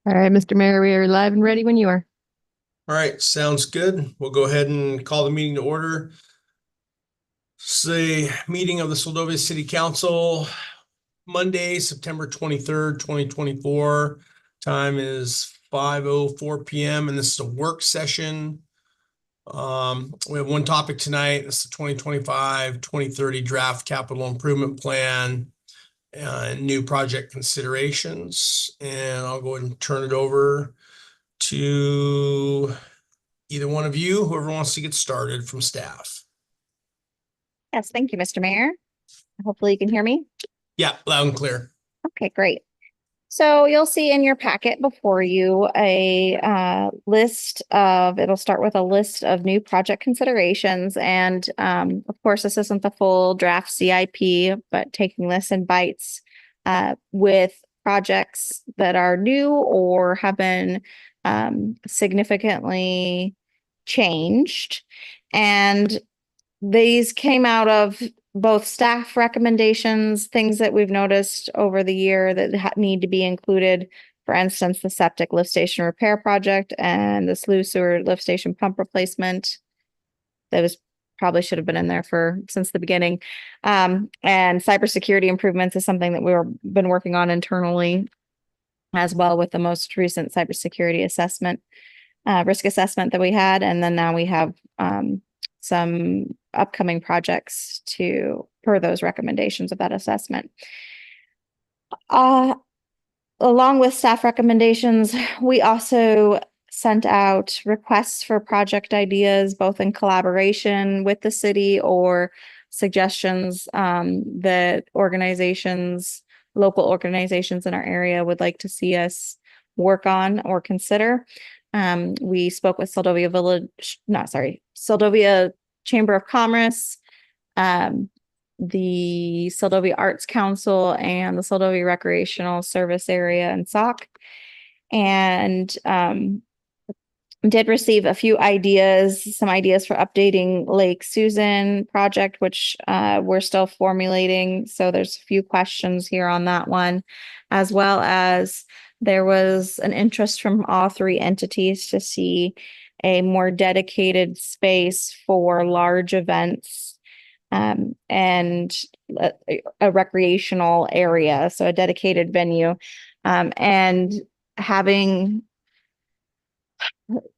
All right, Mr. Mayor, we are live and ready when you are. All right, sounds good. We'll go ahead and call the meeting to order. It's the meeting of the Seldovia City Council, Monday, September 23rd, 2024. Time is 5:04 p.m. and this is a work session. We have one topic tonight. It's the 2025-2030 draft capital improvement plan and new project considerations. And I'll go ahead and turn it over to either one of you, whoever wants to get started from staff. Yes, thank you, Mr. Mayor. Hopefully you can hear me. Yeah, loud and clear. Okay, great. So you'll see in your packet before you a list of, it'll start with a list of new project considerations. And of course, this isn't the full draft CIP, but taking this in bites with projects that are new or have been significantly changed. And these came out of both staff recommendations, things that we've noticed over the year that need to be included. For instance, the septic lift station repair project and the sluice sewer lift station pump replacement. That was probably should have been in there since the beginning. And cybersecurity improvements is something that been working on internally as well with the most recent cybersecurity assessment, risk assessment that we had. And then now we have some upcoming projects per those recommendations of that assessment. Along with staff recommendations, we also sent out requests for project ideas, both in collaboration with the city or suggestions that local organizations in our area would like to see us work on or consider. We spoke with Seldovia Chamber of Commerce, the Seldovia Arts Council, and the Seldovia Recreational Service Area and SOC. And did receive a few ideas, some ideas for updating Lake Susan project, which we're still formulating. So there's a few questions here on that one, as well as there was an interest from all three entities to see a more dedicated space for large events and a recreational area, so a dedicated venue. And having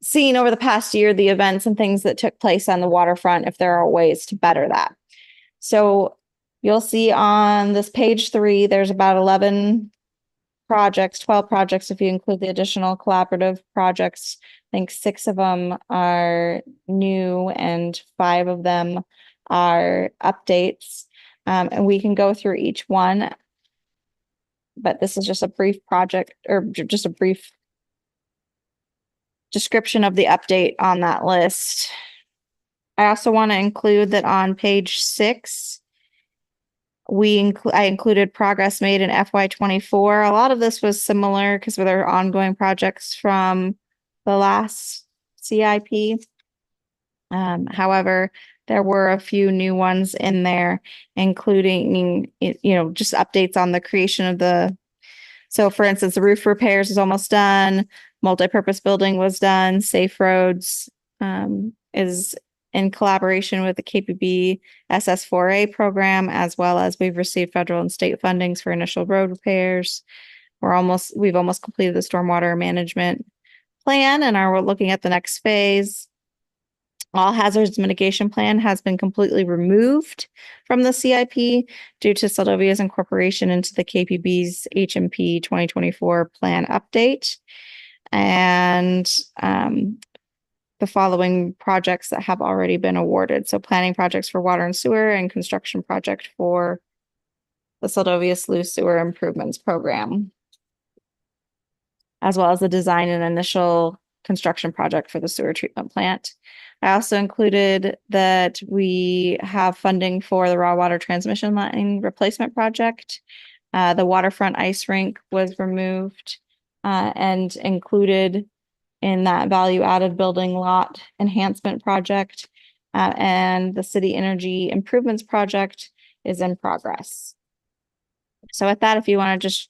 seen over the past year the events and things that took place on the waterfront, if there are ways to better that. So you'll see on this page 3, there's about 12 projects if you include the additional collaborative projects. I think 6 of them are new and 5 of them are updates. And we can go through each one, but this is just a brief project or just a brief description of the update on that list. I also want to include that on page 6, I included progress made in FY24. A lot of this was similar because there are ongoing projects from the last CIP. However, there were a few new ones in there, including, just updates on the creation of so for instance, the roof repairs is almost done. Multipurpose building was done. Safe roads is in collaboration with the KPB SS4A program, as well as we've received federal and state fundings for initial road repairs. We've almost completed the stormwater management plan and are looking at the next phase. All hazards mitigation plan has been completely removed from the CIP due to Seldovia's incorporation into the KPB's HMP 2024 plan update. And the following projects that have already been awarded. So planning projects for water and sewer and construction project for the Seldovia Sluice Sewer Improvements Program, as well as the design and initial construction project for the sewer treatment plant. I also included that we have funding for the raw water transmission line replacement project. The waterfront ice rink was removed and included in that value added building lot enhancement project. And the city energy improvements project is in progress. So with that, if you want to just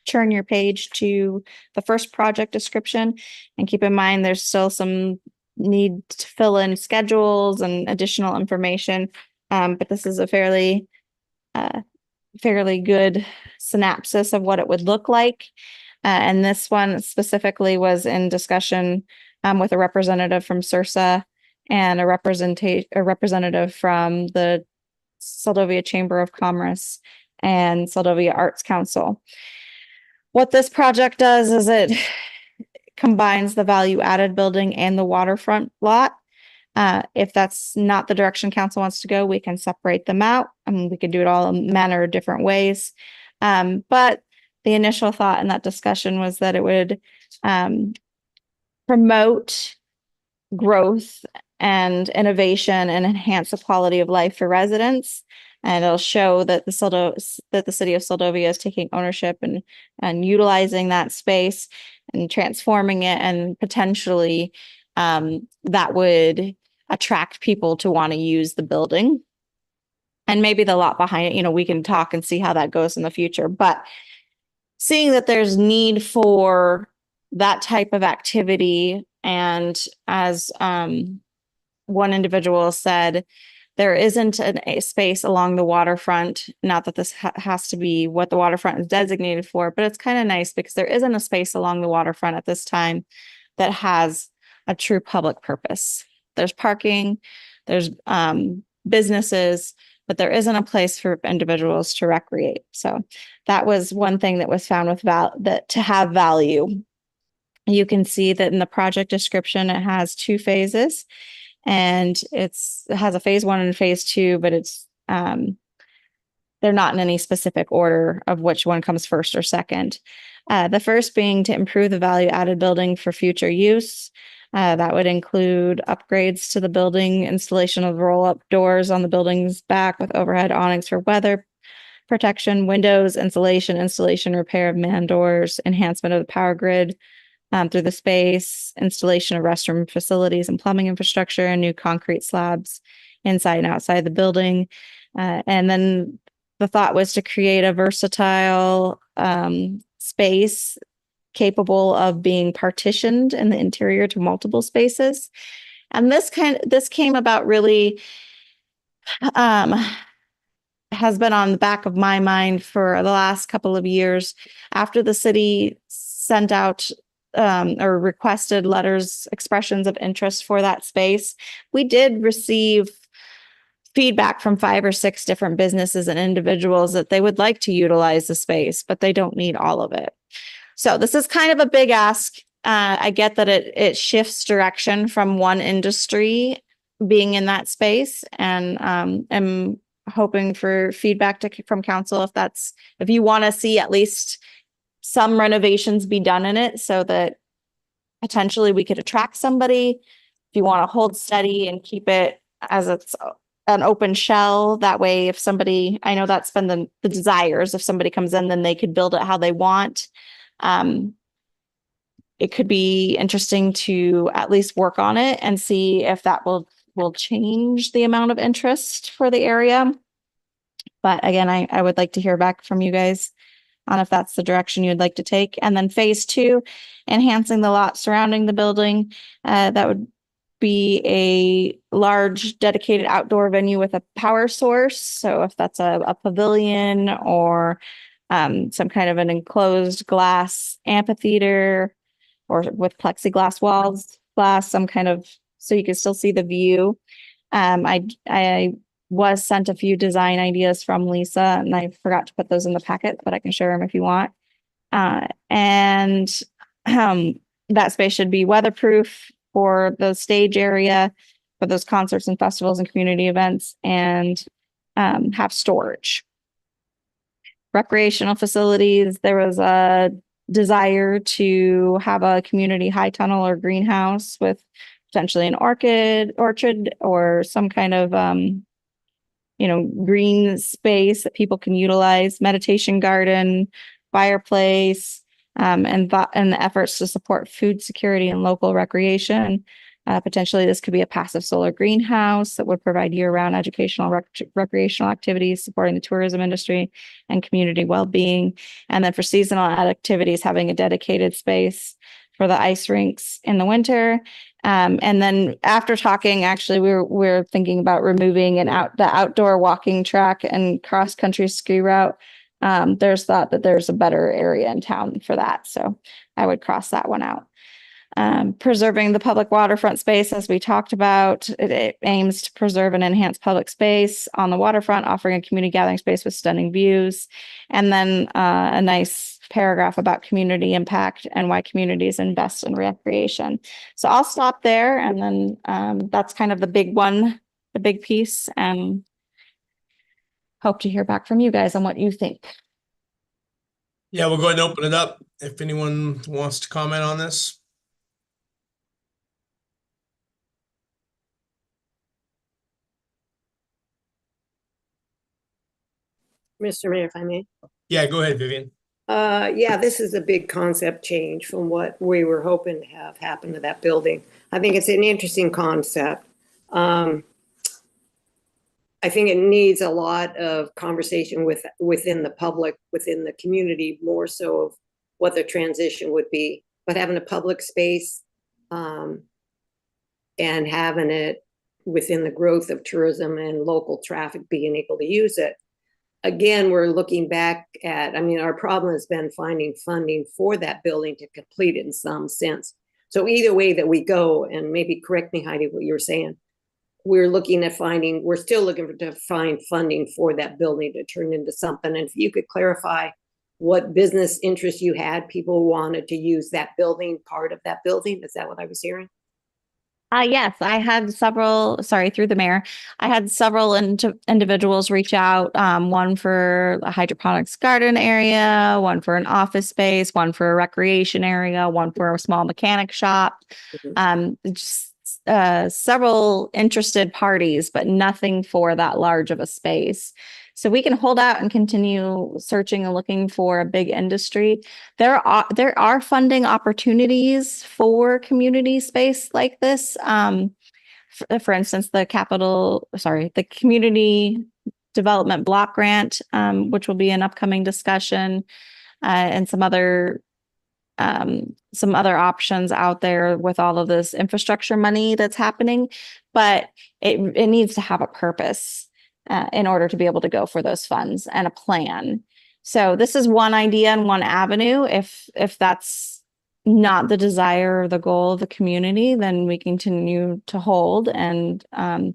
turn your page to the first project description, and keep in mind there's still some need to fill in schedules and additional information, but this is a fairly good synopsis of what it would look like. And this one specifically was in discussion with a representative from CIRSA and a representative from the Seldovia Chamber of Commerce and Seldovia Arts Council. What this project does is it combines the value added building and the waterfront lot. If that's not the direction council wants to go, we can separate them out. I mean, we can do it all in manner of different ways. But the initial thought in that discussion was that it would promote growth and innovation and enhance the quality of life for residents. And it'll show that the city of Seldovia is taking ownership and utilizing that space and transforming it, and potentially that would attract people to want to use the building. And maybe the lot behind it, we can talk and see how that goes in the future. But seeing that there's need for that type of activity, and as one individual said, there isn't a space along the waterfront. Not that this has to be what the waterfront is designated for, but it's kind of nice because there isn't a space along the waterfront at this time that has a true public purpose. There's parking, there's businesses, but there isn't a place for individuals to recreate. So that was one thing that was found with that to have value. You can see that in the project description, it has 2 phases, and it has a phase 1 and phase 2, but it's they're not in any specific order of which one comes first or second. The first being to improve the value added building for future use. That would include upgrades to the building, installation of roll-up doors on the building's back with overhead awnings for weather protection, windows, installation, repair of man doors, enhancement of the power grid through the space, installation of restroom facilities and plumbing infrastructure, and new concrete slabs inside and outside the building. And then the thought was to create a versatile space capable of being partitioned in the interior to multiple spaces. And this came about really has been on the back of my mind for the last couple of years after the city sent out or requested letters, expressions of interest for that space. We did receive feedback from 5 or 6 different businesses and individuals that they would like to utilize the space, but they don't need all of it. So this is kind of a big ask. I get that it shifts direction from one industry being in that space, and am hoping for feedback from council if you want to see at least some renovations be done in it so that potentially we could attract somebody. If you want to hold steady and keep it as it's an open shell, that way if somebody, I know that's been the desires, if somebody comes in, then they could build it how they want. It could be interesting to at least work on it and see if that will change the amount of interest for the area. But again, I would like to hear back from you guys on if that's the direction you'd like to take. And then phase 2, enhancing the lot surrounding the building. That would be a large dedicated outdoor venue with a power source. So if that's a pavilion or some kind of an enclosed glass amphitheater or with plexiglass walls, some kind of so you can still see the view. I was sent a few design ideas from Lisa, and I forgot to put those in the packet, but I can share them if you want. And that space should be weatherproof for the stage area, for those concerts and festivals and community events, and have storage. Recreational facilities, there was a desire to have a community high tunnel or greenhouse with potentially an orchard or some kind of green space that people can utilize, meditation garden, fireplace, and the efforts to support food security and local recreation. Potentially, this could be a passive solar greenhouse that would provide year-round educational recreational activities, supporting the tourism industry and community well-being. And then for seasonal activities, having a dedicated space for the ice rinks in the winter. And then after talking, actually, we're thinking about removing the outdoor walking track and cross-country ski route. There's thought that there's a better area in town for that, so I would cross that one out. Preserving the public waterfront space, as we talked about, it aims to preserve and enhance public space on the waterfront, offering a community gathering space with stunning views. And then a nice paragraph about community impact and why communities invest in recreation. So I'll stop there, and then that's kind of the big one, the big piece, and hope to hear back from you guys on what you think. Yeah, we'll go ahead and open it up if anyone wants to comment on this. Mr. Mayor, if I may. Yeah, go ahead, Vivian. Yeah, this is a big concept change from what we were hoping to have happen to that building. I think it's an interesting concept. I think it needs a lot of conversation within the public, within the community, more so of what the transition would be. But having a public space and having it within the growth of tourism and local traffic being able to use it. Again, we're looking back at, our problem has been finding funding for that building to complete it in some sense. So either way that we go, and maybe correct me, Heidi, what you were saying, we're still looking to find funding for that building to turn into something. And if you could clarify what business interests you had, people wanted to use that building, part of that building, is that what I was hearing? Yes, I had through the mayor, I had several individuals reach out, one for a hydroponics garden area, one for an office space, one for a recreation area, one for a small mechanic shop. Several interested parties, but nothing for that large of a space. So we can hold out and continue searching and looking for a big industry. There are funding opportunities for community space like this. For instance, the community development block grant, which will be an upcoming discussion, and some other options out there with all of this infrastructure money that's happening, but it needs to have a purpose in order to be able to go for those funds and a plan. So this is one idea and one avenue. If that's not the desire or the goal of the community, then we continue to hold and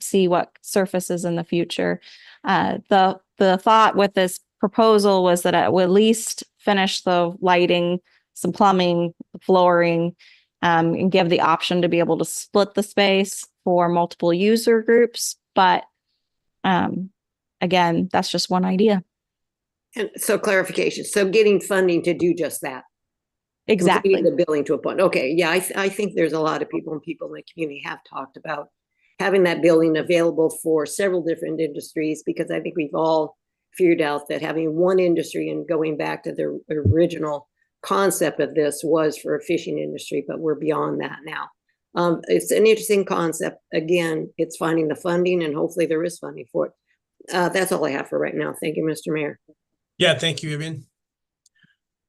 see what surfaces in the future. The thought with this proposal was that it would at least finish the lighting, some plumbing, flooring, and give the option to be able to split the space for multiple user groups. But again, that's just one idea. And so clarification, so getting funding to do just that. Exactly. The building to a point. Okay, yeah, I think there's a lot of people in the community have talked about having that building available for several different industries, because I think we've all figured out that having one industry, and going back to the original concept of this was for a fishing industry, but we're beyond that now. It's an interesting concept. Again, it's finding the funding, and hopefully there is funding for it. That's all I have for right now. Thank you, Mr. Mayor. Yeah, thank you, Vivian.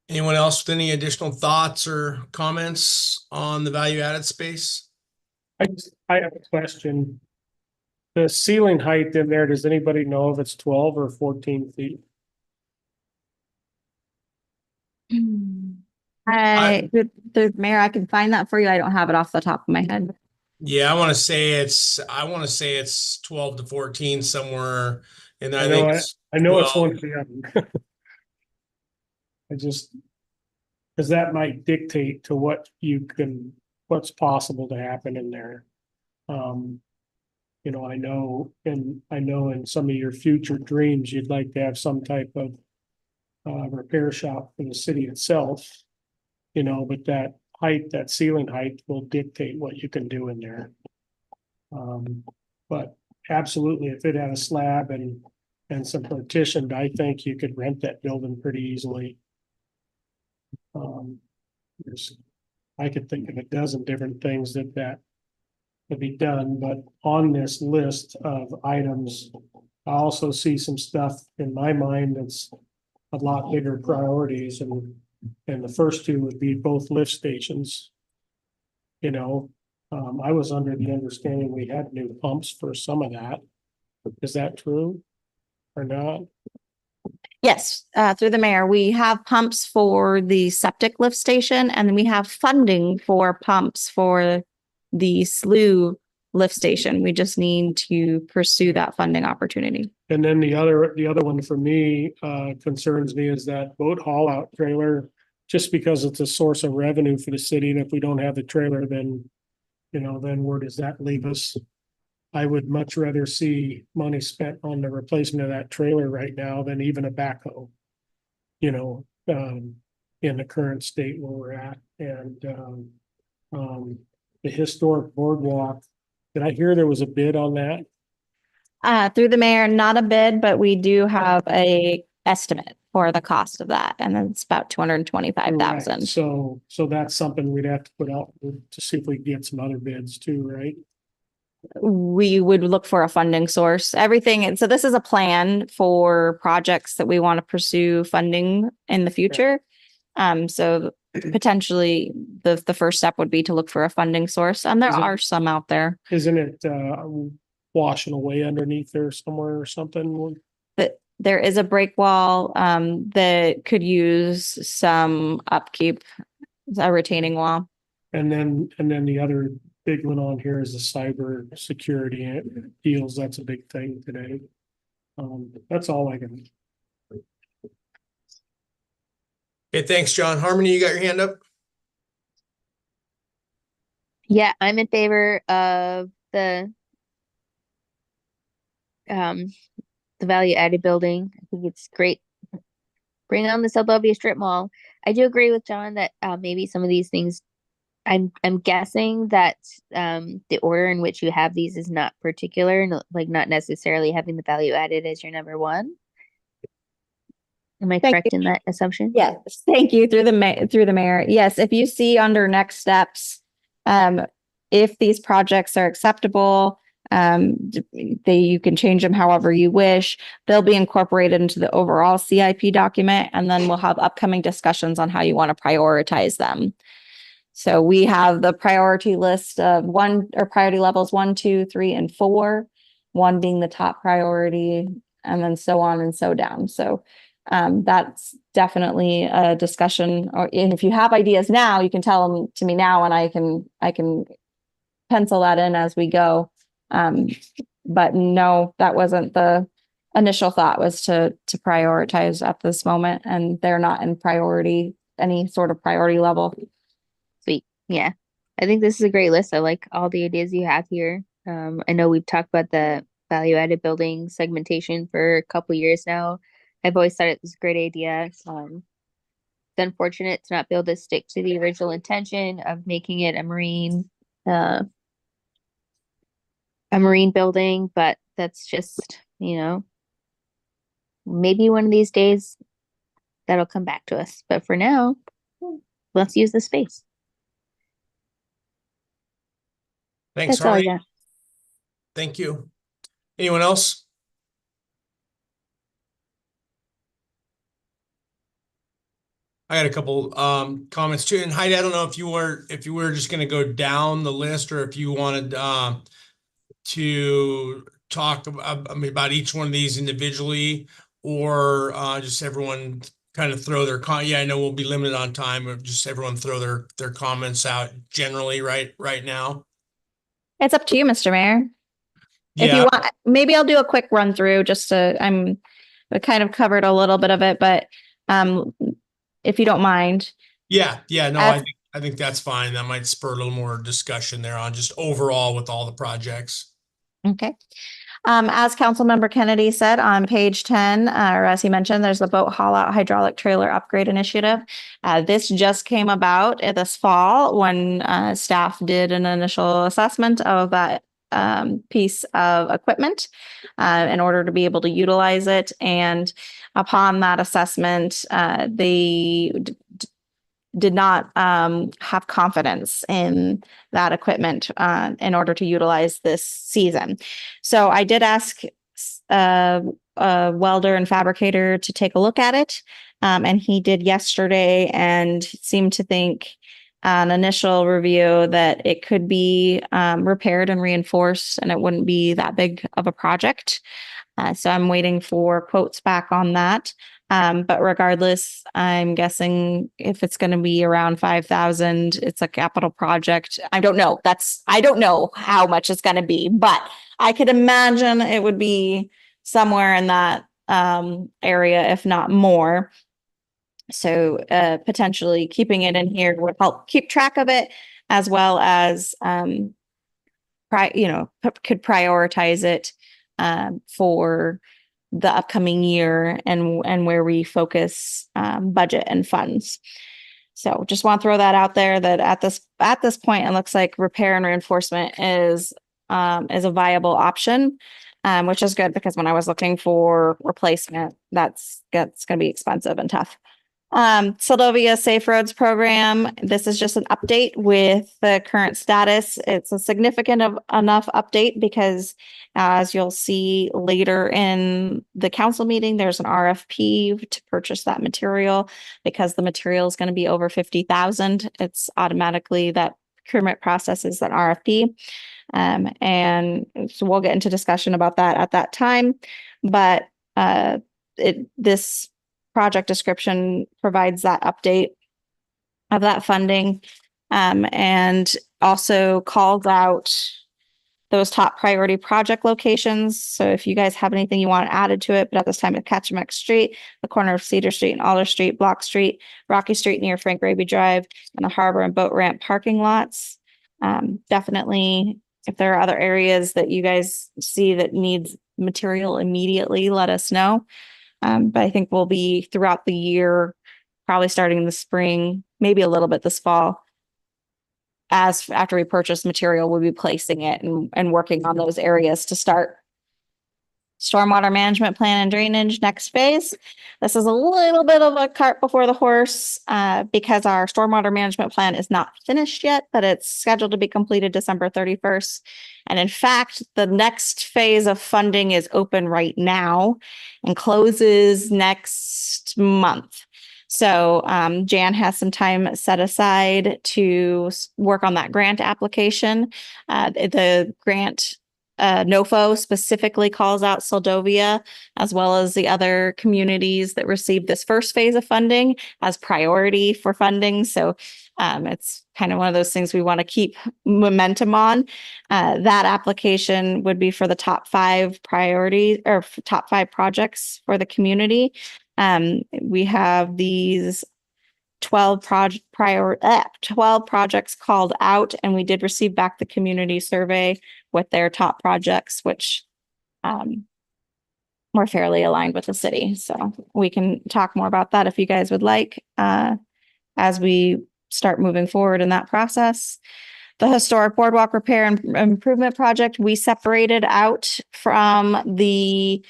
Anyone else with any additional thoughts or comments on the value added space? I have a question. The ceiling height in there, does anybody know if it's 12 or 14 feet? The mayor, I can find that for you. I don't have it off the top of my head. Yeah, I want to say it's 12 to 14 somewhere. And I I think know, it's I know it's 12. one for them. I just, because that might dictate to what's possible to happen in there. Um, I know in some of your future dreams, you'd like to have some type of repair shop for the city itself. But that ceiling height will dictate what you can do in there. But absolutely, if it had a slab and some partitioned, I think you could rent that building pretty easily. I could think of a dozen different things that could be done, but on this list of items, I also see some stuff in my mind that's a lot bigger priorities, and the first two would be both lift stations. I was under the understanding we had new pumps for some of that. Is that true or not? Yes, through the mayor, we have pumps for the septic lift station, and we have funding for pumps for the slough lift station. We just need to pursue that funding opportunity. And then the other one for me concerns me is that boat haul out trailer, just because it's a source of revenue for the city. And if we don't have the trailer, then where does that leave us? I would much rather see money spent on the replacement of that trailer right now than even a backhoe. In the current state where we're at. And the historic boardwalk, did I hear there was a bid on that? Through the mayor, not a bid, but we do have a estimate for the cost of that, and it's about 225,000. Right. So that's something we'd have to put out to see if we can get some other bids too, right? We would look for a funding source, everything. And so this is a plan for projects that we want to pursue funding in the future. So potentially the first step would be to look for a funding source, and there Is it- are some out there. Isn't it washing away underneath there somewhere or something? But there is a break wall that could use some upkeep, a retaining wall. And then the other big one on here is the cyber security deals. That's a big thing today. That's all I can. Okay, thanks, John. Harmony, you got your hand up? Yeah, I'm in favor of um the value added building. I think it's great. Bring on the Seldovia strip mall. I do agree with John that maybe some of these things, I'm guessing that the order in which you have these is not particular, and like not necessarily having the value added as your number one. Am I Thank correct you. in that assumption? Yes, thank you. Through the mayor. Yes, if you see under next steps, if these projects are acceptable, you can change them however you wish. They'll be incorporated into the overall CIP document, and then we'll have upcoming discussions on how you want to prioritize them. So we have the priority list of priority levels 1, 2, 3, and 4, 1 being the top priority, and then so on and so down. So that's definitely a discussion, and if you have ideas now, you can tell them to me now, and I can pencil that in as we go. But no, that wasn't the initial thought, was to prioritize at this moment, and they're not in any sort of priority level. Sweet. Yeah. I think this is a great list. I like all the ideas you have here. I know we've talked about the value added building segmentation for a couple years now. I've always thought it was a great idea. It's unfortunate to not be able to stick to the original intention of making it a marine building, but that's just, maybe one of these days that'll come back to us. But for now, let's use the space. Thanks, That's all I Harmony. got. Thank you. Anyone else? I had a couple comments too. And Heidi, I don't know if you were just going to go down the list, or if you wanted to talk about each one of these individually, or just everyone kind of throw their I know we'll be limited on time, but just everyone throw their comments out generally right now. It's up to you, Mr. Mayor. If you Yeah, want, maybe I'll do a quick run through just to, I kind of covered a little bit of it, but if you don't mind. yeah, no, As- I think that's fine. That might spur a little more discussion there on just overall with all the projects. Okay. As Councilmember Kennedy said on page 10, or as he mentioned, there's the boat haul out hydraulic trailer upgrade initiative. This just came about this fall when staff did an initial assessment of that piece of equipment in order to be able to utilize it. And upon that assessment, they did not have confidence in that equipment in order to utilize this season. So I did ask a welder and fabricator to take a look at it. And he did yesterday and seemed to think an initial review that it could be repaired and reinforced and it wouldn't be that big of a project. So I'm waiting for quotes back on that. But regardless, I'm guessing if it's going to be around 5,000, it's a capital project. I don't know. I don't know how much it's going to be, but I could imagine it would be somewhere in that area, if not more. So potentially keeping it in here would help keep track of it, as well as could prioritize it for the upcoming year and where we focus budget and funds. So just want to throw that out there that at this point, it looks like repair and reinforcement is a viable option, which is good because when I was looking for replacement, that's going to be expensive and tough. Seldovia Safe Roads Program. This is just an update with the current status. It's a significant enough update because as you'll see later in the council meeting, there's an RFP to purchase that material. Because the material is going to be over 50,000, it's automatically that procurement process is an RFP. And so we'll get into discussion about that at that time. But this project description provides that update of that funding and also calls out those top priority project locations. So if you guys have anything you want added to it, but at this time it's Kachemak Street, the corner of Cedar Street and Alder Street, Block Street, Rocky Street near Frank Raby Drive, and the harbor and boat ramp parking lots. Definitely, if there are other areas that you guys see that needs material immediately, let us know. But I think we'll be throughout the year, probably starting in the spring, maybe a little bit this fall. As after we purchase material, we'll be placing it and working on those areas to start. Stormwater management plan and drainage next phase. This is a little bit of a cart before the horse because our stormwater management plan is not finished yet, but it's scheduled to be completed December 31st. And in fact, the next phase of funding is open right now and closes next month. So Jan has some time set aside to work on that grant application. The grant NOFO specifically calls out Seldovia as well as the other communities that received this first phase of funding as priority for funding. So it's kind of one of those things we want to keep momentum on. That application would be for the top 5 priorities or top 5 projects for the community. We have these 12 projects called out, and we did receive back the community survey with their top projects, which were fairly aligned with the city. So we can talk more about that if you guys would like as we start moving forward in that process. The historic boardwalk repair and improvement project, we separated out from the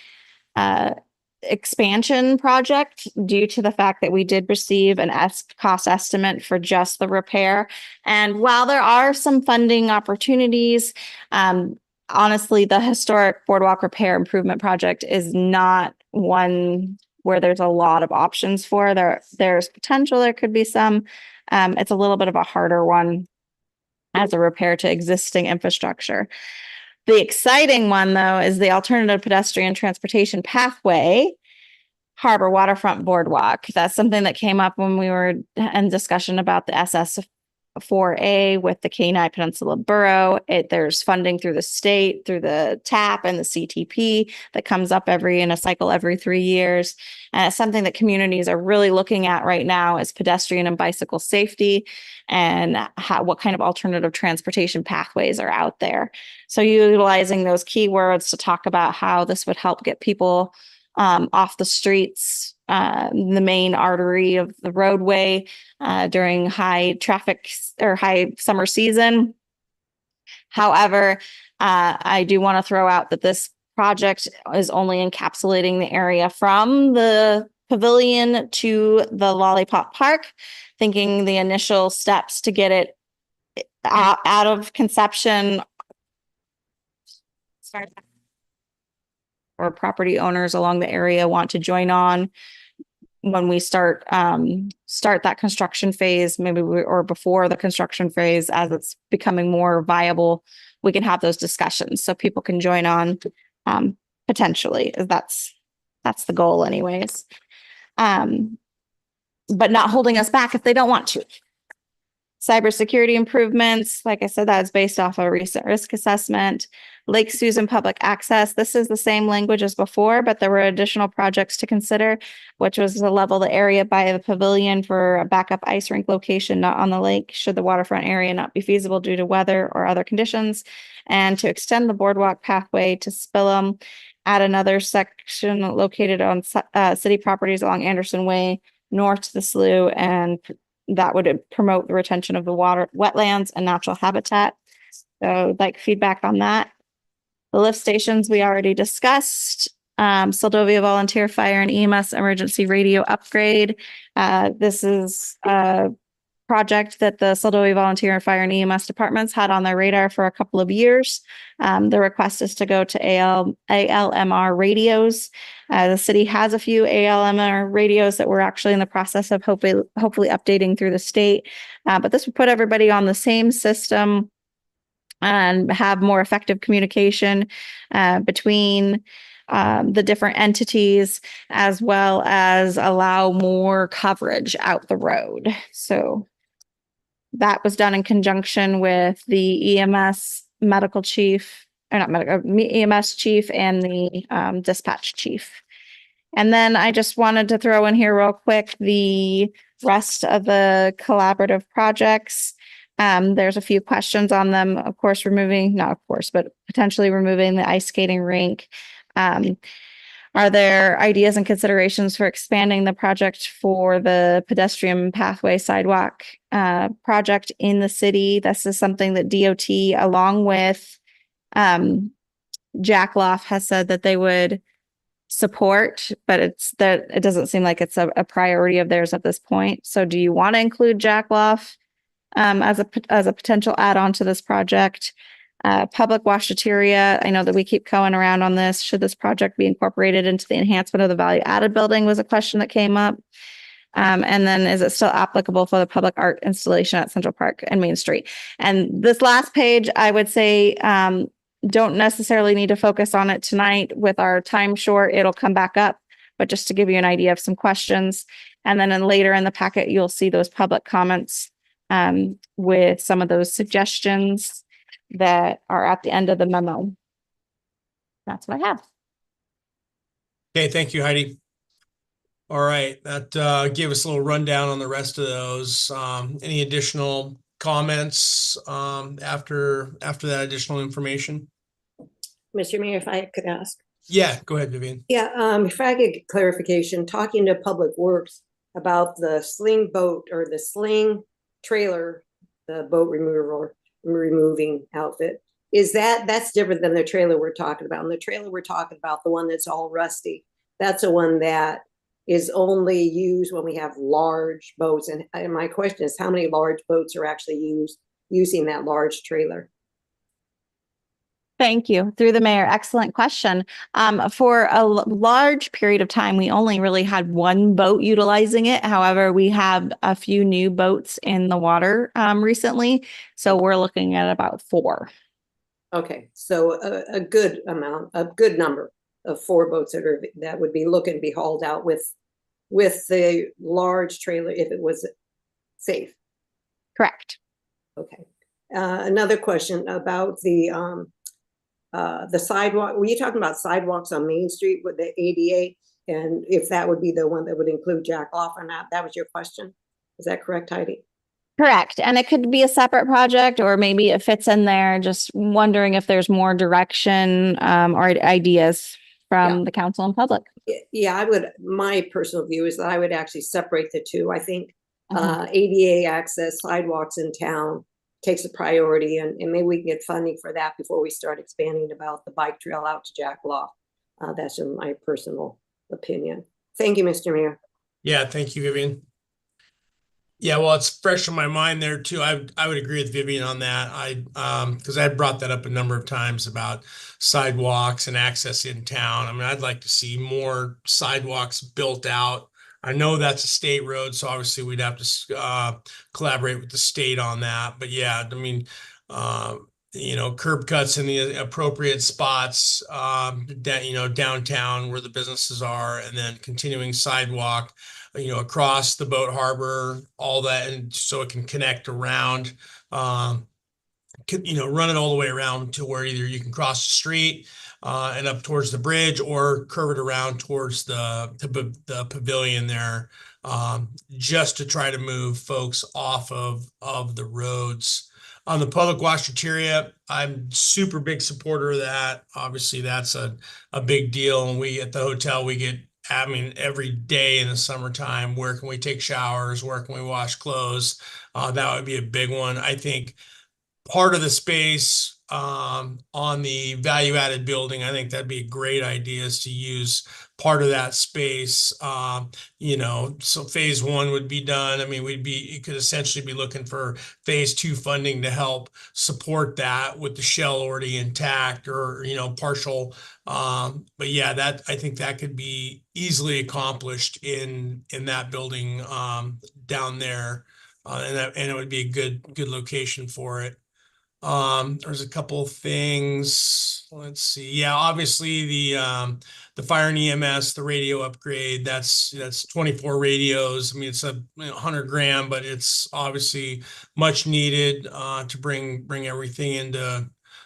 expansion project due to the fact that we did receive an cost estimate for just the repair. And while there are some funding opportunities, honestly, the historic boardwalk repair improvement project is not one where there's a lot of options for. There's potential, there could be some. It's a little bit of a harder one as a repair to existing infrastructure. The exciting one, though, is the alternative pedestrian transportation pathway, Harbor Waterfront Boardwalk. That's something that came up when we were in discussion about the SS 4A with the Kenai Peninsula Borough. There's funding through the state, through the TAP and the CTP that comes up in a cycle every 3 years. And it's something that communities are really looking at right now is pedestrian and bicycle safety and what kind of alternative transportation pathways are out there. So utilizing those keywords to talk about how this would help get people off the streets, the main artery of the roadway during high traffic or high summer season. However, I do want to throw out that this project is only encapsulating the area from the pavilion to the Lollipop Park, thinking the initial steps to get it out of conception or property owners along the area want to join on when we start that construction phase, or before the construction phase, as it's becoming more viable, we can have those discussions so people can join on potentially. That's the goal anyways. But not holding us back if they don't want to. Cybersecurity improvements, like I said, that is based off a recent risk assessment. Lake Susan public access. This is the same language as before, but there were additional projects to consider, which was to level the area by the pavilion for a backup ice rink location not on the lake, should the waterfront area not be feasible due to weather or other conditions, and to extend the boardwalk pathway to Spillum, add another section located on city properties along Anderson Way, north to the slough, and that would promote the retention of the water, wetlands, and natural habitat. So like feedback on that. The lift stations we already discussed. Seldovia Volunteer Fire and EMS Emergency Radio Upgrade. This is a project that the Seldovia Volunteer Fire and EMS departments had on their radar for a couple of years. The request is to go to ALMR radios. The city has a few ALMR radios that we're actually in the process of hopefully updating through the state. But this would put everybody on the same system and have more effective communication between the different entities, as well as allow more coverage out the road. So that was done in conjunction with the EMS medical chief, or not medical, EMS chief and the dispatch chief. And then I just wanted to throw in here real quick the rest of the collaborative projects. There's a few questions on them, of course, but potentially removing the ice skating rink. Are there ideas and considerations for expanding the project for the pedestrian pathway sidewalk project in the city? This is something that DOT, along with Jack Loff, has said that they would support, but it doesn't seem like it's a priority of theirs at this point. So do you want to include Jack Loff as a potential add-on to this project? Public washateria, I know that we keep going around on this. Should this project be incorporated into the enhancement of the value added building was a question that came up. And then is it still applicable for the public art installation at Central Park and Main Street? And this last page, I would say, don't necessarily need to focus on it tonight. With our time short, it'll come back up, but just to give you an idea of some questions. And then later in the packet, you'll see those public comments with some of those suggestions that are at the end of the memo. That's what I have. Okay, thank you, Heidi. All right, that gave us a little rundown on the rest of those. Any additional comments after that additional information? Mr. Mayor, if I could ask. Yeah, go ahead, Vivian. Yeah, if I could get clarification, talking to Public Works about the sling boat or the sling trailer, the boat removing outfit, that's different than the trailer we're talking about. And the trailer we're talking about, the one that's all rusty, that's the one that is only used when we have large boats. And my question is, how many large boats are actually using that large trailer? Thank you. Through the mayor, excellent question. For a large period of time, we only really had one boat utilizing it. However, we have a few new boats in the water recently. So we're looking at about 4. Okay, so a good number of 4 boats that would be looking to be hauled out with the large trailer if it was safe. Correct. Okay. Another question about the sidewalk. Were you talking about sidewalks on Main Street with the ADA? And if that would be the one that would include Jack Off or not? That was your question? Is that correct, Heidi? Correct. And it could be a separate project, or maybe it fits in there. Just wondering if there's more direction or ideas from the council and public. Yeah, my personal view is that I would actually separate the two. I think ADA access sidewalks in town takes a priority, and maybe we can get funding for that before we start expanding about the bike trail out to Jack Loft. That's in my personal opinion. Thank you, Mr. Mayor. Yeah, thank you, Vivian. Yeah, well, it's fresh in my mind there too. I would agree with Vivian on that. Because I brought that up a number of times about sidewalks and access in town. I mean, I'd like to see more sidewalks built out. I know that's a state road, so obviously we'd have to collaborate with the state on that. But yeah, I mean, curb cuts in the appropriate spots, downtown where the businesses are, and then continuing sidewalk, across the boat harbor, all that, and so it can connect around, run it all the way around to where either you can cross the street and up towards the bridge, or curve it around towards the pavilion there, just to try to move folks off of the roads. On the public washateria, I'm super big supporter of that. Obviously, that's a big deal. And we at the hotel, we get, every day in the summertime, where can we take showers? Where can we wash clothes? That would be a big one. I think part of the space on the value-added building, I think that'd be a great idea, is to use part of that space. So phase one would be done. I mean, you could essentially be looking for phase two funding to help support that with the shell already intact, or, partial. But yeah, I think that could be easily accomplished in that building down there. And it would be a good location for it. There's a couple of things. Let's see. Yeah, obviously the fire and EMS, the radio upgrade, that's 24 radios. I mean, it's 100 grand, but it's obviously much needed to bring everything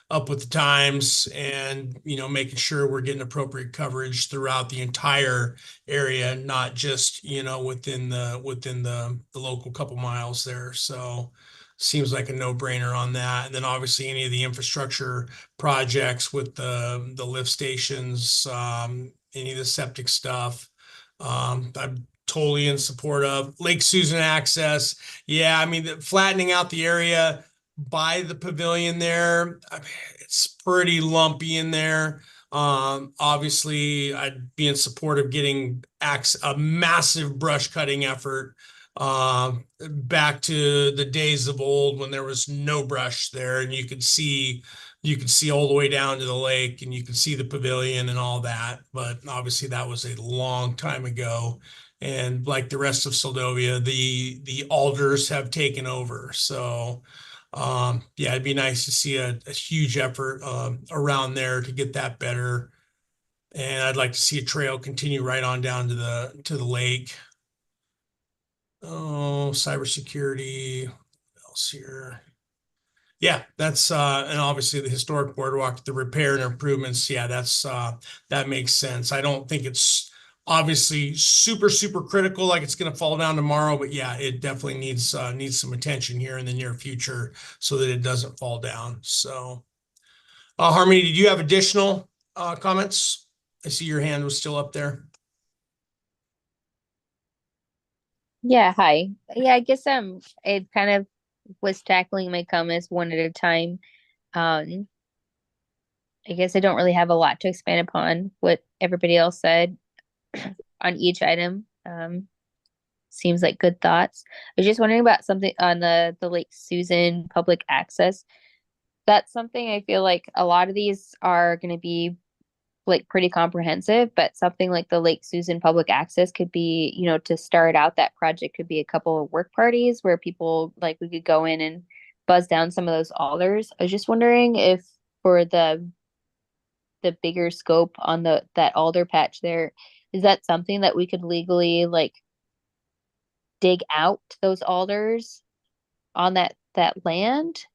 up with the times, and making sure we're getting appropriate coverage throughout the entire area, not just within the local couple miles there. So seems like a no-brainer on that. And then obviously any of the infrastructure projects with the lift stations, any of the septic stuff, I'm totally in support of. Lake Susan access, yeah, I mean, flattening out the area by the pavilion there, it's pretty lumpy in there. Obviously, I'd be in support of getting a massive brush cutting effort back to the days of old, when there was no brush there, and you could see all the way down to the lake, and you could see the pavilion and all that. But obviously that was a long time ago, and like the rest of Seldovia, the alders have taken over. So yeah, it'd be nice to see a huge effort around there to get that better. And I'd like to see a trail continue right on down to the lake. Oh, cybersecurity. What else here? Yeah, that's and obviously the historic boardwalk, the repair and improvements. Yeah, that makes sense. I don't think it's obviously super critical, like it's going to fall down tomorrow, but yeah, it definitely needs some attention here in the near future so that it doesn't fall down. So, Harmony, did you have additional comments? I see your hand was still up there. Yeah, hi. Yeah, I guess it kind of was tackling my comments one at a time. I guess I don't really have a lot to expand upon what everybody else said on each item. Seems like good thoughts. I was just wondering about something on the Lake Susan public access. That's something I feel like a lot of these are going to be like pretty comprehensive, but something like the Lake Susan public access could be, to start out that project could be a couple of work parties where people, like, we could go in and buzz down some of those alders. I was just wondering if for the bigger scope on that alder patch there, is that something that we could legally, like, dig out those alders on that that land?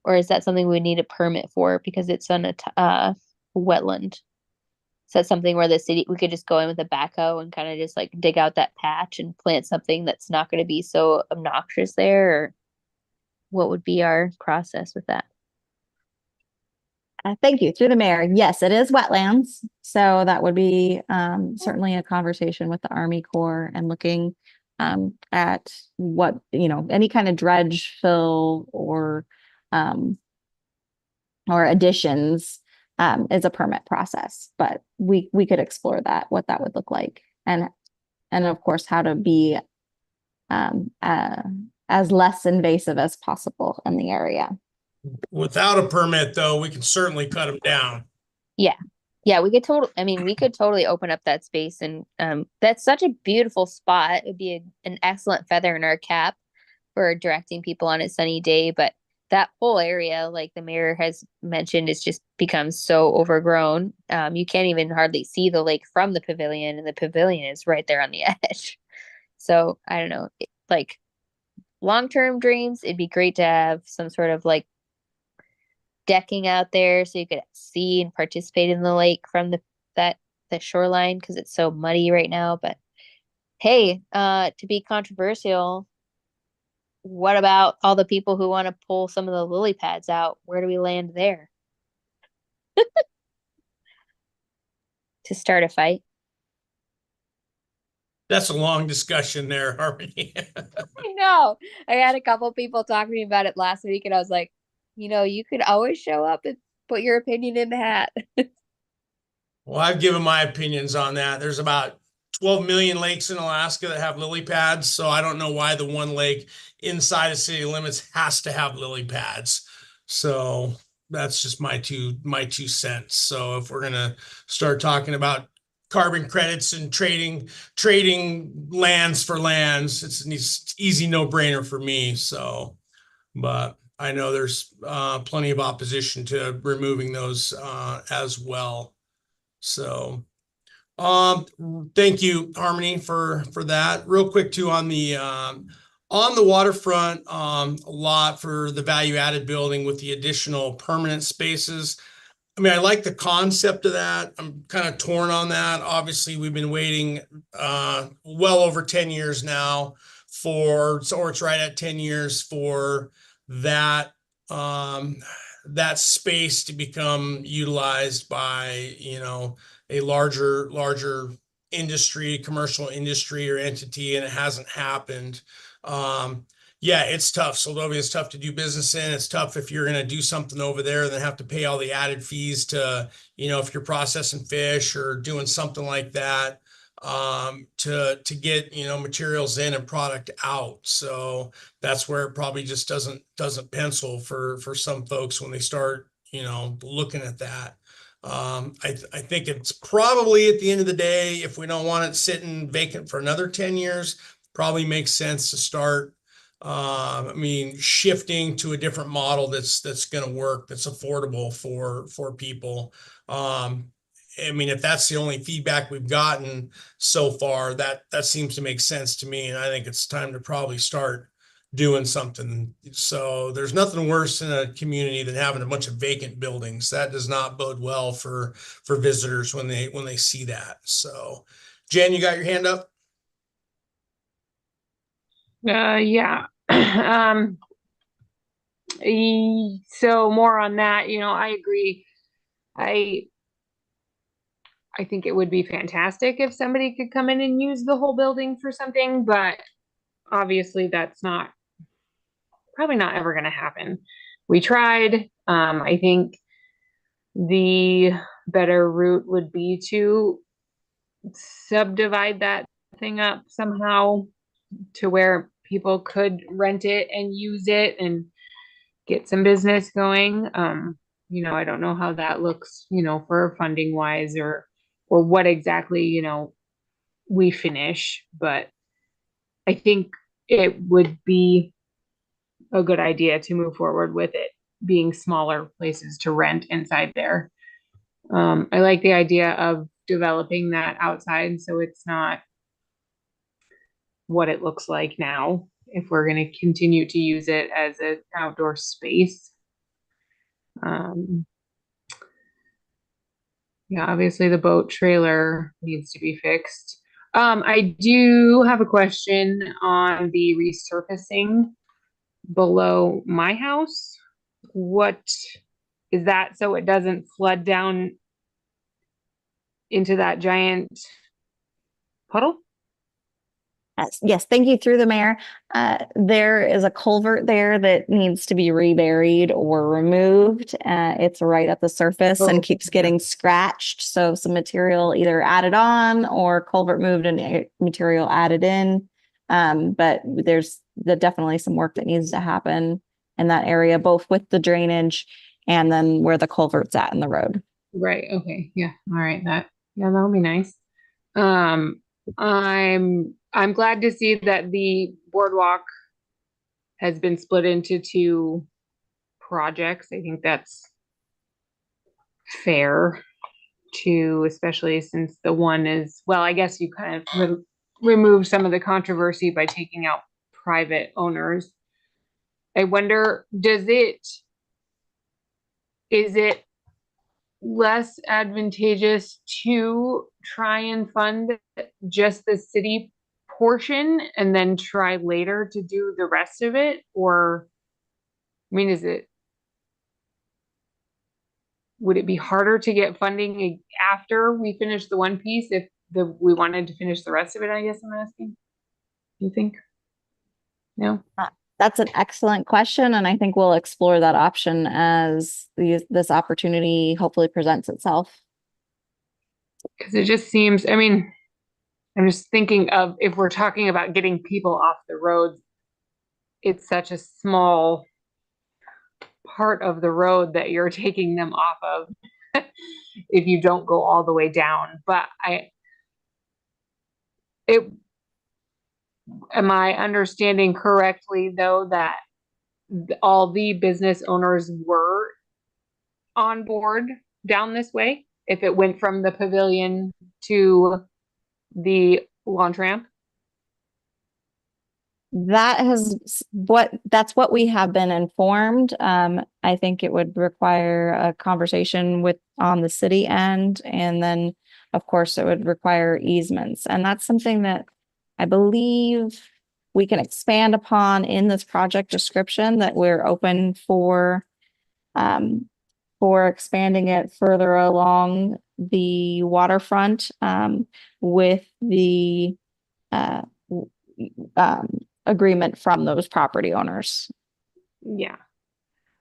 Or is that something we need a permit for because it's on a wetland? Is that something where the city, we could just go in with a backhoe and kind of just like dig out that patch and plant something that's not going to be so obnoxious there? Or what would be our process with that? Thank you. Through the mayor. Yes, it is wetlands. So that would be certainly a conversation with the Army Corps and looking at what, any kind of dredge fill or additions is a permit process. But we could explore that, what that would look like. And of course, how to be as less invasive as possible in the area. Without a permit, though, we can certainly cut them down. Yeah, we could totally open up that space, and that's such a beautiful spot. It would be an excellent feather in our cap for directing people on a sunny day. But that whole area, like the mayor has mentioned, it's just become so overgrown. You can't even hardly see the lake from the pavilion, and the pavilion is right there on the edge. So I don't know, like long-term dreams, it'd be great to have some sort of like decking out there so you could see and participate in the lake from the shoreline because it's so muddy right now. But hey, to be controversial, what about all the people who want to pull some of the lily pads out? Where do we land there? To start a fight? That's a long discussion there, Harmony. I know. I had a couple people talk to me about it last week, and I was like, you could always show up and put your opinion in the hat. Well, I've given my opinions on that. There's about 12 million lakes in Alaska that have lily pads, so I don't know why the one lake inside of city limits has to have lily pads. So that's just my two cents. So if we're gonna start talking about carbon credits and trading lands for lands, it's an easy no-brainer for me. So, but I know there's plenty of opposition to removing those as well. So, thank you, Harmony, for that. Real quick too on the waterfront, a lot for the value-added building with the additional permanent spaces. I mean, I like the concept of that. I'm kind of torn on that. Obviously, we've been waiting well over 10 years now or it's right at 10 years for that that space to become utilized by, a larger industry, commercial industry or entity, and it hasn't happened. Yeah, it's tough. Seldovia is tough to do business in. It's tough if you're going to do something over there and then have to pay all the added fees to, if you're processing fish or doing something like that, to get, materials in and product out. So that's where it probably just doesn't pencil for some folks when they start, looking at that. I think it's probably at the end of the day, if we don't want it sitting vacant for another 10 years, probably makes sense to start shifting to a different model that's going to work, that's affordable for people. If that's the only feedback we've gotten so far, that seems to make sense to me, and I think it's time to probably start doing something. So there's nothing worse in a community than having a bunch of vacant buildings. That does not bode well for visitors when they see that. So, Jen, you got your hand up? Yeah. So more on that, I agree. I think it would be fantastic if somebody could come in and use the whole building for something, but obviously that's probably not ever going to happen. We tried. I think the better route would be to subdivide that thing up somehow to where people could rent it and use it and get some business going. I don't know how that looks, for funding wise or what exactly, we finish, but I think it would be a good idea to move forward with it being smaller places to rent inside there. I like the idea of developing that outside so it's not what it looks like now. if we're gonna continue to use it as an outdoor space. Yeah, obviously the boat trailer needs to be fixed. I do have a question on the resurfacing below my house. What is that, so it doesn't flood down into that giant puddle? Yes, thank you through the mayor. There is a culvert there that needs to be reburied or removed. It's right at the surface and Oh, keeps getting scratched. So some material either added on or culvert moved and material added in. But there's definitely some work that needs to happen in that area, both with the drainage and then where the culvert's at in the road. Right, okay, yeah, all right, that'll be nice. I'm glad to see that the boardwalk has been split into 2 projects. I think that's fair to, especially since the one is, well, I guess you kind of remove some of the controversy by taking out private owners. I wonder, is it less advantageous to try and fund just the city portion and then try later to do the rest of it? Or, I mean, would it be harder to get funding after we finish the one piece if we wanted to finish the rest of it, I guess I'm asking? You think? No? That's an excellent question, and I think we'll explore that option as this opportunity hopefully presents itself. Because it just seems, I mean, I'm just thinking of, if we're talking about getting people off the roads, it's such a small part of the road that you're taking them off of if you don't go all the way down. But am I understanding correctly though that all the business owners were on board down this way if it went from the pavilion to the launch ramp? That's what we have been informed. I think it would require a conversation on the city end, and then of course it would require easements. And that's something that I believe we can expand upon in this project description, that we're open for expanding it further along the waterfront, with the agreement from those property owners. Yeah.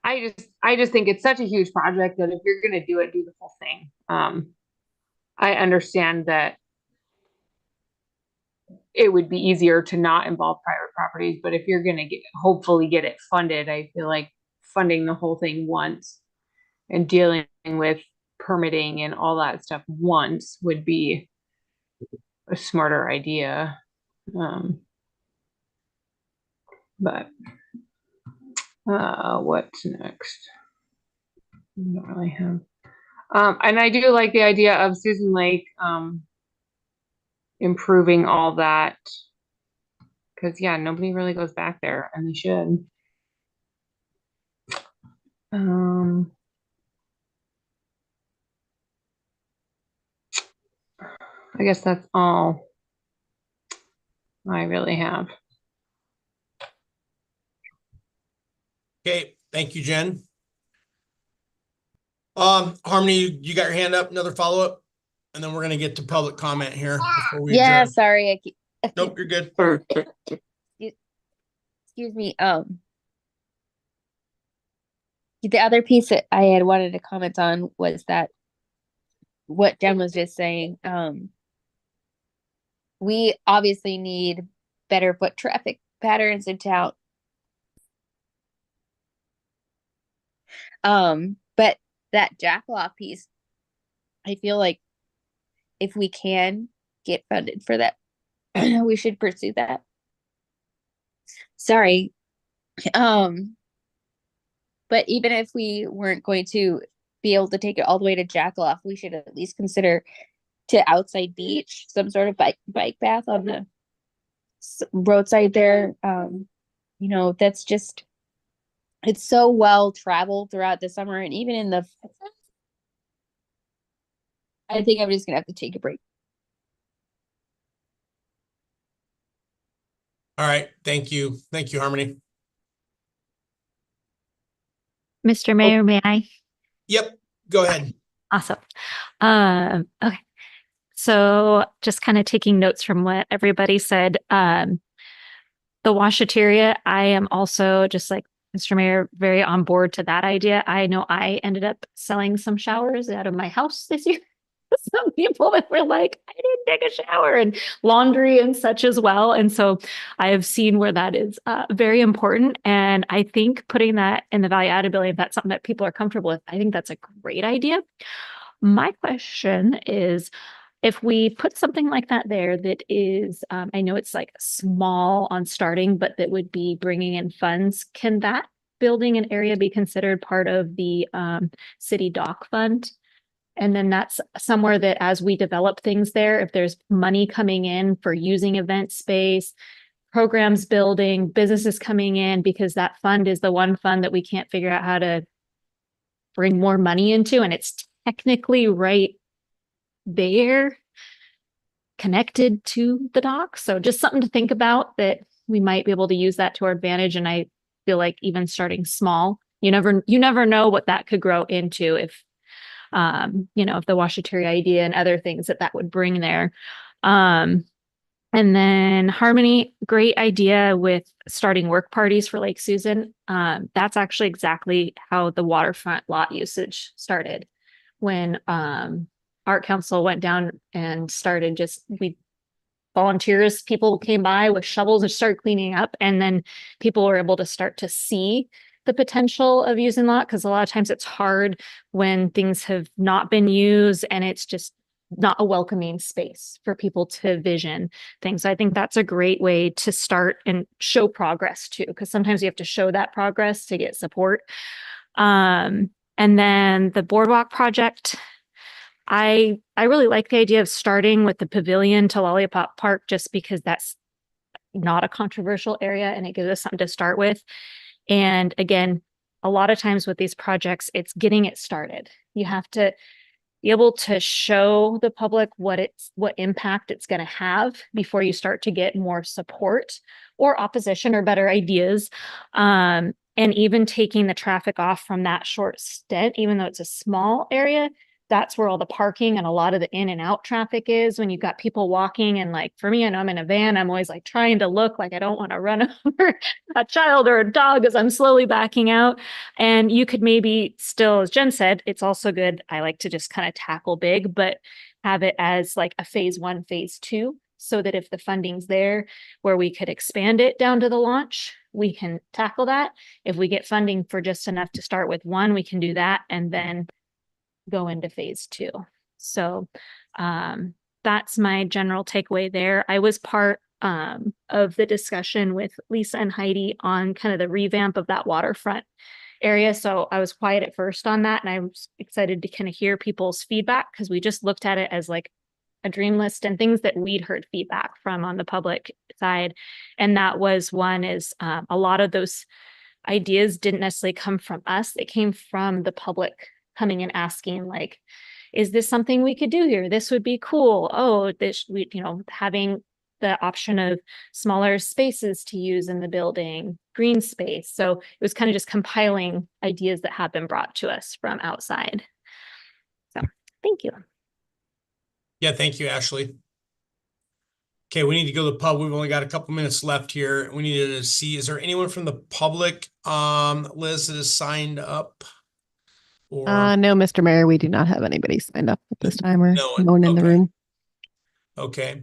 I just think it's such a huge project that if you're going to do it, do the whole thing. I understand that it would be easier to not involve private properties, but if you're going to hopefully get it funded, I feel like funding the whole thing once and dealing with permitting and all that stuff once would be a smarter idea. But what's next? I don't really have. And I do like the idea of Susan Lake improving all that, because yeah, nobody really goes back there, and they should. I guess that's all I really have. Okay, thank you, Jen. Harmony, you got your hand up, another follow-up? And then we're gonna get to public comment here before we Yeah, adjourn. sorry. Nope, you're good. Excuse me. The other piece that I had wanted to comment on was that what Jen was just saying. We obviously need better foot traffic patterns in town. But that jackalope piece, I feel like if we can get funded for that, we should pursue that. Sorry. But even if we weren't going to be able to take it all the way to Jackalope, we should at least consider to outside beach, some sort of bike path on the roadside there. you know, that's just, it's so well traveled throughout the summer and even in the, I think I'm just gonna have to take a break. All right. Thank you. Thank you, Harmony. Mr. Mayor, may I? Yep. Go ahead. Awesome. Okay. So just kind of taking notes from what everybody said. The washateria, I am also just like Mr. Mayor, very on board to that idea. I know I ended up selling some showers out of my house this year. Some people that were like, I didn't take a shower, and laundry and such as well. And so I have seen where that is very important. And I think putting that in the value added building, if that's something that people are comfortable with, I think that's a great idea. My question is, if we put something like that there, that is, I know it's like small on starting, but that would be bringing in funds, can that building and area be considered part of the city dock fund? And then that's somewhere that as we develop things there, if there's money coming in for using event space, programs building, businesses coming in, because that fund is the one fund that we can't figure out how to bring more money into, and it's technically right there, connected to the dock. So just something to think about, that we might be able to use that to our advantage. And I feel like even starting small, you never know what that could grow into if if the washateria idea and other things that would bring there. And then Harmony, great idea with starting work parties for Lake Susan. That's actually exactly how the waterfront lot usage started. When Art Council went down and started volunteers, people came by with shovels and started cleaning up. And then people were able to start to see the potential of using lot, because a lot of times it's hard when things have not been used and it's just not a welcoming space for people to vision things. So I think that's a great way to start and show progress too, because sometimes you have to show that progress to get support. And then the boardwalk project, I really like the idea of starting with the pavilion to Lollipop Park, just because that's not a controversial area and it gives us something to start with. And again, a lot of times with these projects, it's getting it started. You have to be able to show the public what impact it's going to have before you start to get more support or opposition or better ideas. And even taking the traffic off from that short stint, even though it's a small area, that's where all the parking and a lot of the in and out traffic is. When you've got people walking, and like for me, I know I'm in a van, I'm always like trying to look like I don't want to run over a child or a dog as I'm slowly backing out. And you could maybe still, as Jen said, it's also good. I like to just kind of tackle big, but have it as like a phase 1, phase 2, so that if the funding's there where we could expand it down to the launch, we can tackle that. If we get funding for just enough to start with 1, we can do that and then go into phase 2. So that's my general takeaway there. I was part of the discussion with Lisa and Heidi on kind of the revamp of that waterfront area. So I was quiet at first on that, and I was excited to kind of hear people's feedback, because we just looked at it as like a dream list and things that we'd heard feedback from on the public side. And that was one is a lot of those ideas didn't necessarily come from us. They came from the public coming and asking, like, is this something we could do here? This would be cool. Oh, having the option of smaller spaces to use in the building, green space. So it was kind of just compiling ideas that have been brought to us from outside. So thank you. Yeah, thank you, Ashley. Okay, we need to go to the pub. We've only got a couple minutes left here. We need to see, is there anyone from the public, Liz, that is signed up? Or No, Mr. Mayor, we do not have anybody signed up at this time, or No no one. one in the Okay. room. Okay.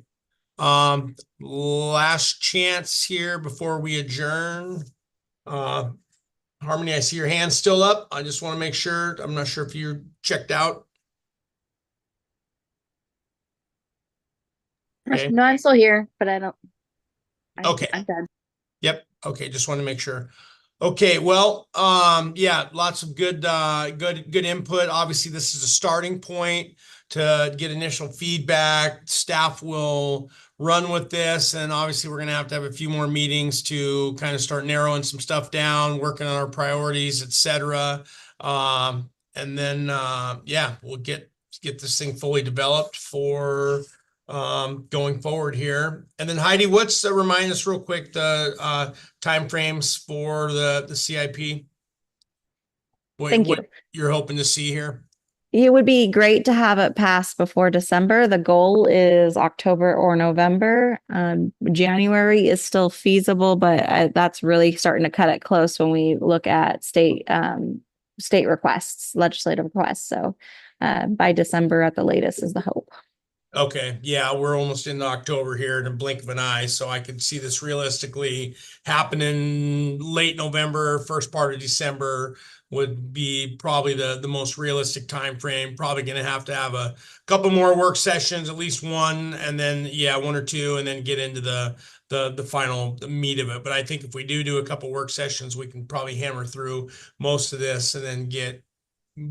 Last chance here before we adjourn. Harmony, I see your hand still up. I just want to make sure. I'm not sure if you're checked out. Okay. No, I'm still here, but Okay. I'm done. Yep. Okay. Just want to make sure. Okay. Well, yeah, lots of good input. Obviously, this is a starting point to get initial feedback. Staff will run with this, and obviously we're going to have a few more meetings to kind of start narrowing some stuff down, working on our priorities, etc. And then yeah, we'll get this thing fully developed for going forward here. And then Heidi, remind us real quick the timeframes for the CIP? Thank you. What you're hoping to see here? It would be great to have it passed before December. The goal is October or November. January is still feasible, but that's really starting to cut it close when we look at state requests, legislative requests. So by December at the latest is the hope. Okay, yeah, we're almost into October here in a blink of an eye, so I could see this realistically happening late November, first part of December would be probably the most realistic time frame. Probably going to have a couple more work sessions, at least one, and then yeah, one or two, and then get into the final meat of it. But I think if we do a couple work sessions, we can probably hammer through most of this and then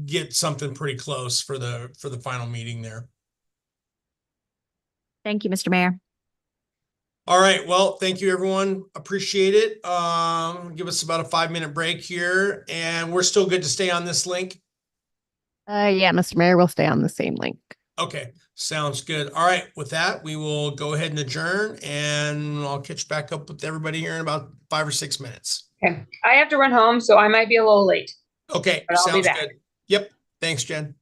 get something pretty close for the final meeting there. Thank you, Mr. Mayor. All right. Well, thank you, everyone. Appreciate it. Give us about a 5-minute break here, and we're still good to stay on this link. Yeah, Mr. Mayor, we'll stay on the same link. Okay. Sounds good. All right. With that, we will go ahead and adjourn, and I'll catch back up with everybody here in about 5 or 6 minutes. Okay. I have to run home, so I might be a little late. Okay. But I'll be Sounds back. good. Yep. Thanks, Jen.